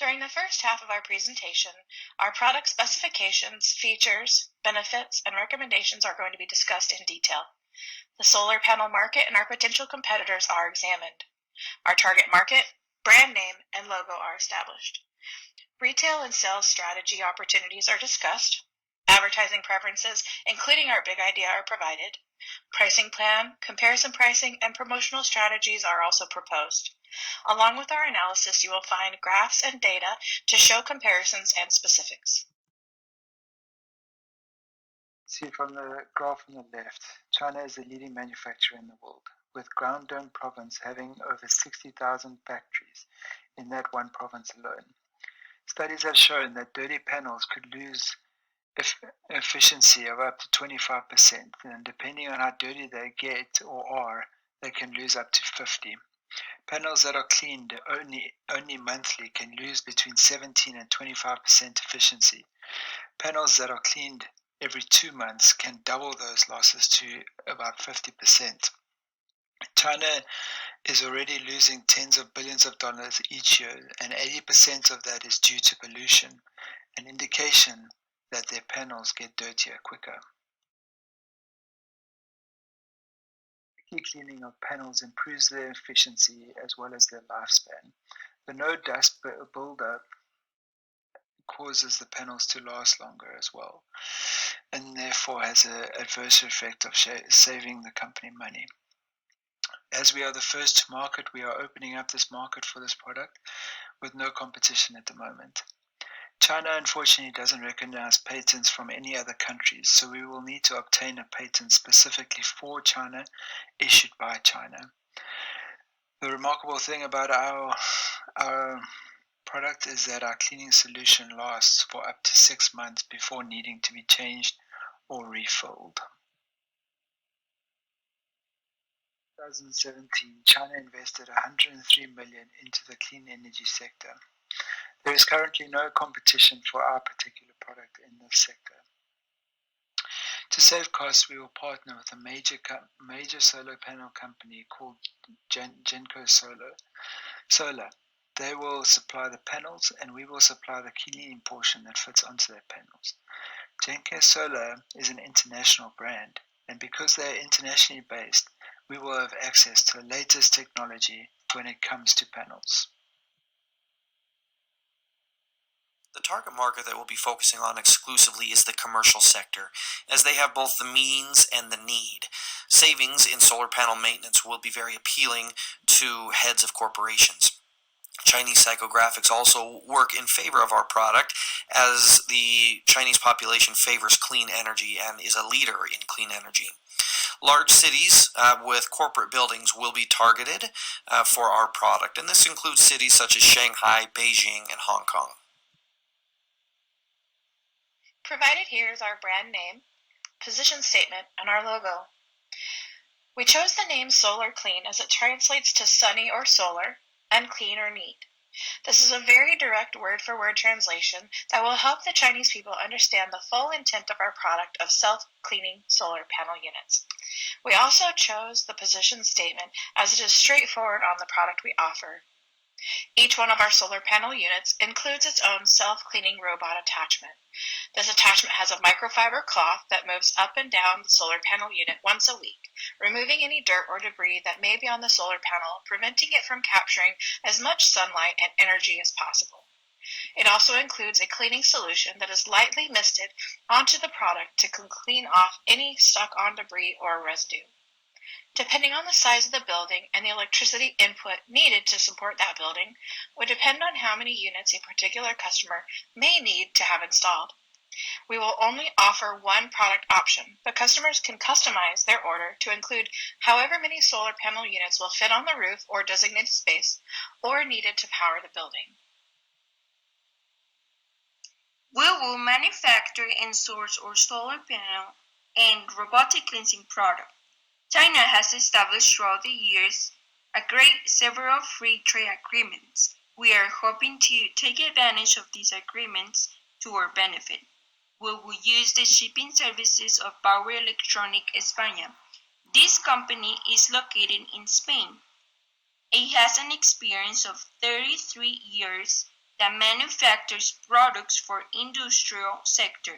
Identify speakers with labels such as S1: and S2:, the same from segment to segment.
S1: During the first half of our presentation, our product specifications, features, benefits, and recommendations are going to be discussed in detail. The solar panel market and our potential competitors are examined. Our target market, brand name, and logo are established. Retail and sales strategy opportunities are discussed. Advertising preferences, including our big idea, are provided. Pricing plan, comparison pricing, and promotional strategies are also proposed. Along with our analysis, you will find graphs and data to show comparisons and specifics.
S2: See from the graph on the left, China is the leading manufacturer in the world, with Guangdong province having over 60,000 factories in that one province alone. Studies have shown that dirty panels could lose efficiency of up to 25%, and depending on how dirty they get or are, they can lose up to 50%. Panels that are cleaned only monthly can lose between 17 and 25% efficiency. Panels that are cleaned every 2 months can double those losses to about 50%. China is already losing tens of billions of dollars each year, and 80% of that is due to pollution, an indication that their panels get dirtier quicker. Cleaning of panels improves their efficiency as well as their lifespan. The no dust buildup causes the panels to last longer as well, and therefore has an adverse effect of saving the company money. As we are the first to market, we are opening up this market for this product with no competition at the moment. China unfortunately doesn't recognize patents from any other countries, so we will need to obtain a patent specifically for China, issued by China. The remarkable thing about our product is that our cleaning solution lasts for up to 6 months before needing to be changed or refilled. 2017, China invested $103 million into the clean energy sector. There is currently no competition for our particular product in this sector. To save costs, we will partner with a major solar panel company called Genco Solar. They will supply the panels, and we will supply the cleaning portion that fits onto their panels. Genco Solar is an international brand, and because they are internationally based, we will have access to the latest technology when it comes to panels.
S3: The target market that we'll be focusing on exclusively is the commercial sector, as they have both the means and the need. Savings in solar panel maintenance will be very appealing to heads of corporations. Chinese psychographics also work in favor of our product, as the Chinese population favors clean energy and is a leader in clean energy. Large cities with corporate buildings will be targeted for our product, and this includes cities such as Shanghai, Beijing, and Hong Kong.
S1: Provided here is our brand name, position statement, and our logo. We chose the name Solar Clean as it translates to sunny or solar, and clean or neat. This is a very direct word-for-word translation that will help the Chinese people understand the full intent of our product of self-cleaning solar panel units. We also chose the position statement as it is straightforward on the product we offer. Each one of our solar panel units includes its own self-cleaning robot attachment. This attachment has a microfiber cloth that moves up and down the solar panel unit once a week, removing any dirt or debris that may be on the solar panel, preventing it from capturing as much sunlight and energy as possible. It also includes a cleaning solution that is lightly misted onto the product to clean off any stuck-on debris or residue. Depending on the size of the building and the electricity input needed to support that building would depend on how many units a particular customer may need to have installed. We will only offer one product option, but customers can customize their order to include however many solar panel units will fit on the roof or designated space or needed to power the building.
S4: We will manufacture and source our solar panel and robotic cleansing product. China has established throughout the years several free trade agreements. We are hoping to take advantage of these agreements to our benefit. We will use the shipping services of Power Electronic España. This company is located in Spain. It has an experience of 33 years that manufactures products for industrial sector,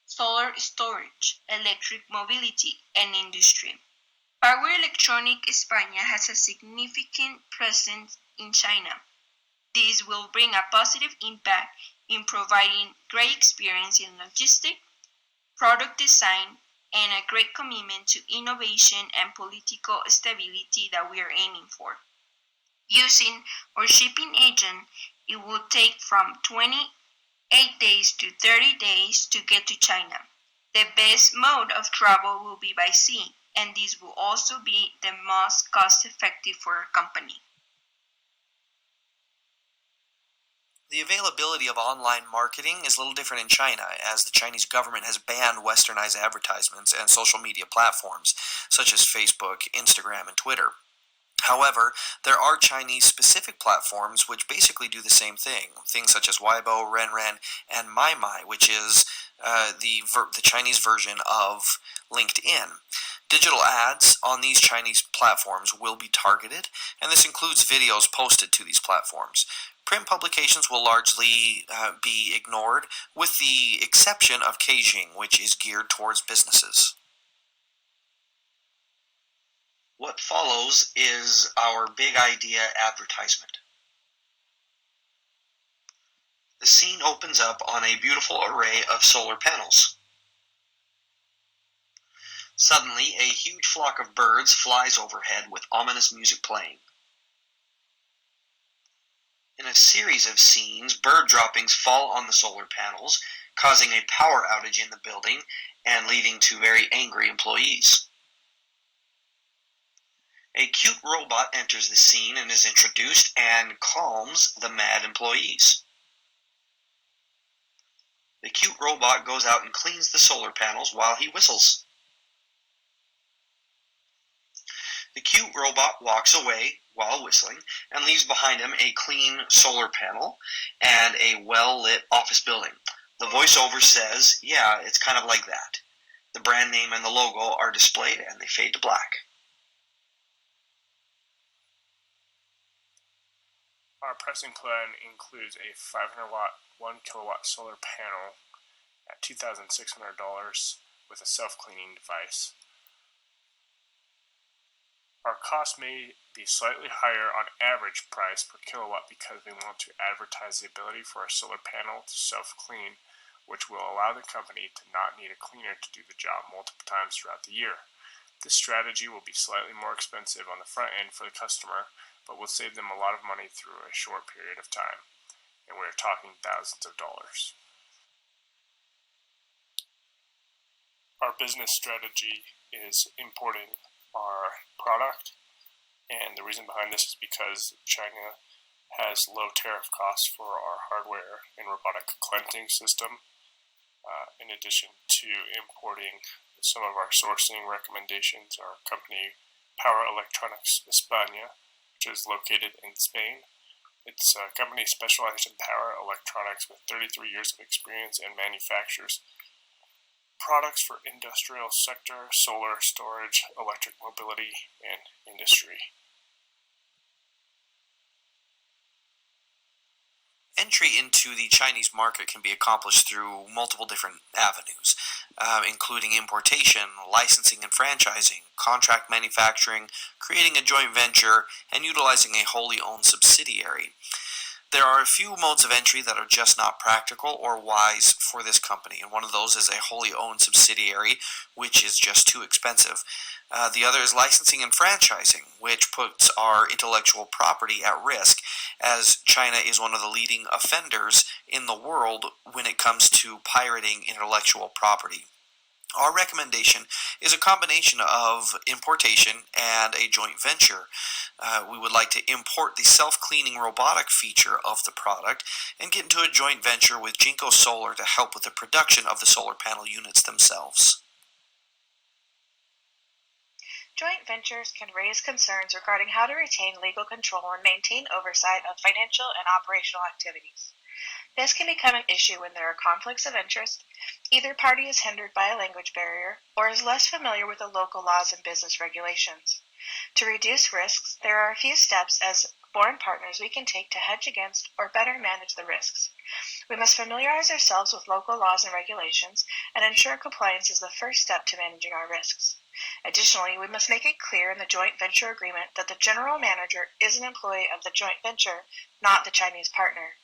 S4: solar storage, electric mobility, and industry. Power Electronic España has a significant presence in China. This will bring a positive impact in providing great experience in logistics, product design, and a great commitment to innovation and political stability that we are aiming for. Using our shipping agent, it will take from 28 days to 30 days to get to China. The best mode of travel will be by sea, and this will also be the most cost-effective for our company.
S3: The availability of online marketing is a little different in China, as the Chinese government has banned westernized advertisements and social media platforms such as Facebook, Instagram, and Twitter. However, there are Chinese-specific platforms which basically do the same thing. Things such as Weibo, Renren, and MaiMai, which is the Chinese version of LinkedIn. Digital ads on these Chinese platforms will be targeted, and this includes videos posted to these platforms. Print publications will largely be ignored, with the exception of Beijing, which is geared towards businesses. What follows is our big idea advertisement. The scene opens up on a beautiful array of solar panels. Suddenly, a huge flock of birds flies overhead with ominous music playing. In a series of scenes, bird droppings fall on the solar panels, causing a power outage in the building and leading to very angry employees. A cute robot enters the scene and is introduced and calms the mad employees. The cute robot goes out and cleans the solar panels while he whistles. The cute robot walks away while whistling and leaves behind him a clean solar panel and a well-lit office building. The voiceover says, "Yeah, it's kind of like that." The brand name and the logo are displayed and they fade to black.
S5: Our pricing plan includes a 500 watt, 1 kilowatt solar panel at $2,600 with a self-cleaning device. Our cost may be slightly higher on average price per kilowatt because we want to advertise the ability for our solar panel to self-clean, which will allow the company to not need a cleaner to do the job multiple times throughout the year. This strategy will be slightly more expensive on the front end for the customer, but will save them a lot of money through a short period of time, and we're talking thousands of dollars. Our business strategy is importing our product, and the reason behind this is because China has low tariff costs for our hardware and robotic cleansing system, in addition to importing some of our sourcing recommendations. Our company Power Electronics España, which is located in Spain. It's a company specialized in power electronics with 33 years of experience and manufactures products for industrial sector, solar storage, electric mobility, and industry.
S3: Entry into the Chinese market can be accomplished through multiple different avenues, including importation, licensing and franchising, contract manufacturing, creating a joint venture, and utilizing a wholly owned subsidiary. There are a few modes of entry that are just not practical or wise for this company, and one of those is a wholly owned subsidiary, which is just too expensive. The other is licensing and franchising, which puts our intellectual property at risk, as China is one of the leading offenders in the world when it comes to pirating intellectual property. Our recommendation is a combination of importation and a joint venture. We would like to import the self-cleaning robotic feature of the product and get into a joint venture with Jinko Solar to help with the production of the solar panel units themselves.
S1: Joint ventures can raise concerns regarding how to retain legal control and maintain oversight of financial and operational activities. This can become an issue when there are conflicts of interest, either party is hindered by a language barrier, or is less familiar with the local laws and business regulations. To reduce risks, there are a few steps as foreign partners we can take to hedge against or better manage the risks. We must familiarize ourselves with local laws and regulations and ensure compliance is the first step to managing our risks. Additionally, we must make it clear in the joint venture agreement that the general manager is an employee of the joint venture, not the Chinese partner.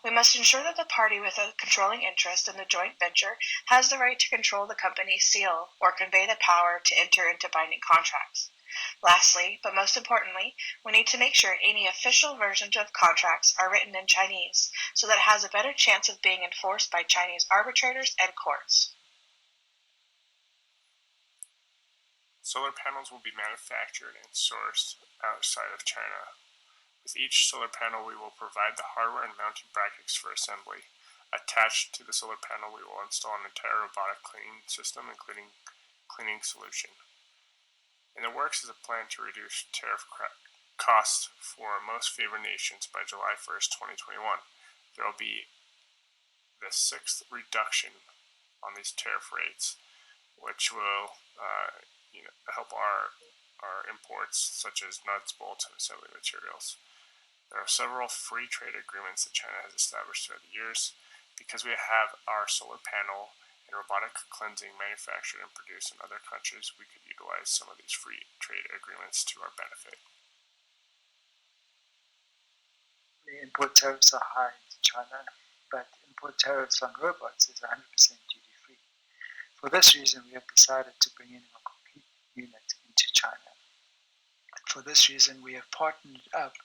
S1: We must ensure that the party with a controlling interest in the joint venture has the right to control the company's seal or convey the power to enter into binding contracts. Lastly, but most importantly, we need to make sure any official versions of contracts are written in Chinese so that it has a better chance of being enforced by Chinese arbitrators and courts.
S5: Solar panels will be manufactured and sourced outside of China. With each solar panel, we will provide the hardware and mounting brackets for assembly. Attached to the solar panel, we will install an entire robotic cleaning system, including cleaning solution. In the works is a plan to reduce tariff costs for most favored nations by July 1st, 2021. There will be the 6th reduction on these tariff rates, which will help our imports, such as nuts, bolts, and assembly materials. There are several free trade agreements that China has established throughout the years. Because we have our solar panel and robotic cleansing manufactured and produced in other countries, we could utilize some of these free trade agreements to our benefit.
S2: The import tariffs are high into China, but import tariffs on robots is 100% duty-free. For this reason, we have decided to bring in a complete unit into China. For this reason, we have partnered up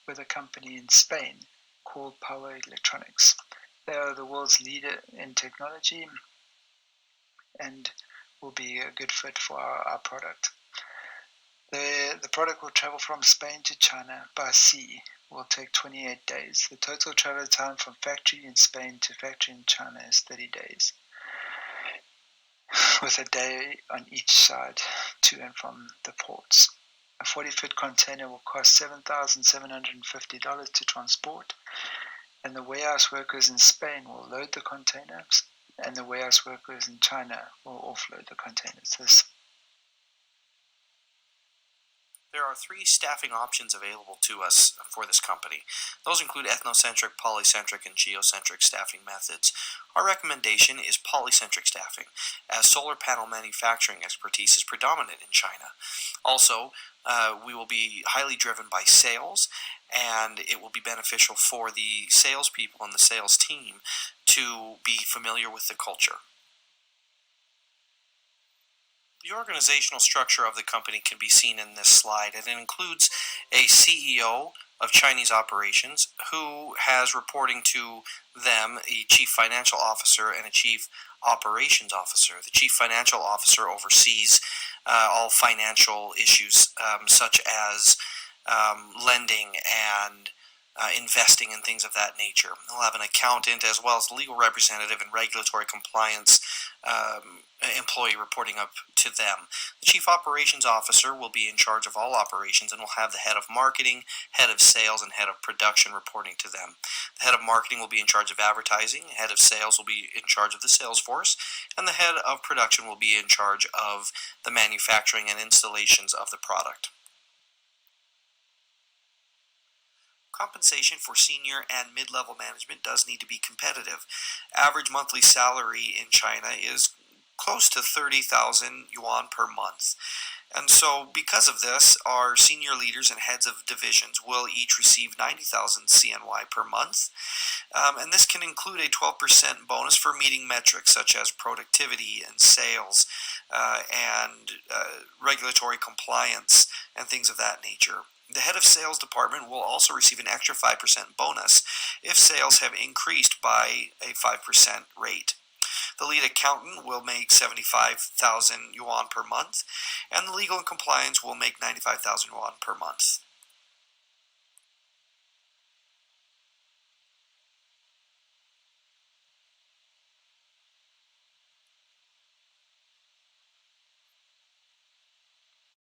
S2: with a company in Spain called Power Electronics. They are the world's leader in technology and will be a good fit for our product. The product will travel from Spain to China by sea. Will take 28 days. The total travel time from factory in Spain to factory in China is 30 days, with a day on each side to and from the ports. A 40-foot container will cost $7,750 to transport, and the warehouse workers in Spain will load the containers, and the warehouse workers in China will offload the containers.
S3: There are 3 staffing options available to us for this company. Those include ethnocentric, polycentric, and geocentric staffing methods. Our recommendation is polycentric staffing, as solar panel manufacturing expertise is predominant in China. Also, we will be highly driven by sales, and it will be beneficial for the salespeople and the sales team to be familiar with the culture. The organizational structure of the company can be seen in this slide, and it includes a CEO of Chinese operations who has reporting to them a chief financial officer and a chief operations officer. The chief financial officer oversees all financial issues such as lending and investing and things of that nature. They'll have an accountant as well as a legal representative and regulatory compliance employee reporting up to them. The Chief Operations Officer will be in charge of all operations and will have the head of marketing, head of sales, and head of production reporting to them. The head of marketing will be in charge of advertising, head of sales will be in charge of the sales force, and the head of production will be in charge of the manufacturing and installations of the product. Compensation for senior and mid-level management does need to be competitive. Average monthly salary in China is close to 30,000 yuan per month. And so because of this, our senior leaders and heads of divisions will each receive 90,000 CNY per month. And this can include a 12% bonus for meeting metrics such as productivity and sales and regulatory compliance and things of that nature. The head of sales department will also receive an extra 5% bonus if sales have increased by a 5% rate. The lead accountant will make 75,000 yuan per month, and the legal and compliance will make 95,000 yuan per month.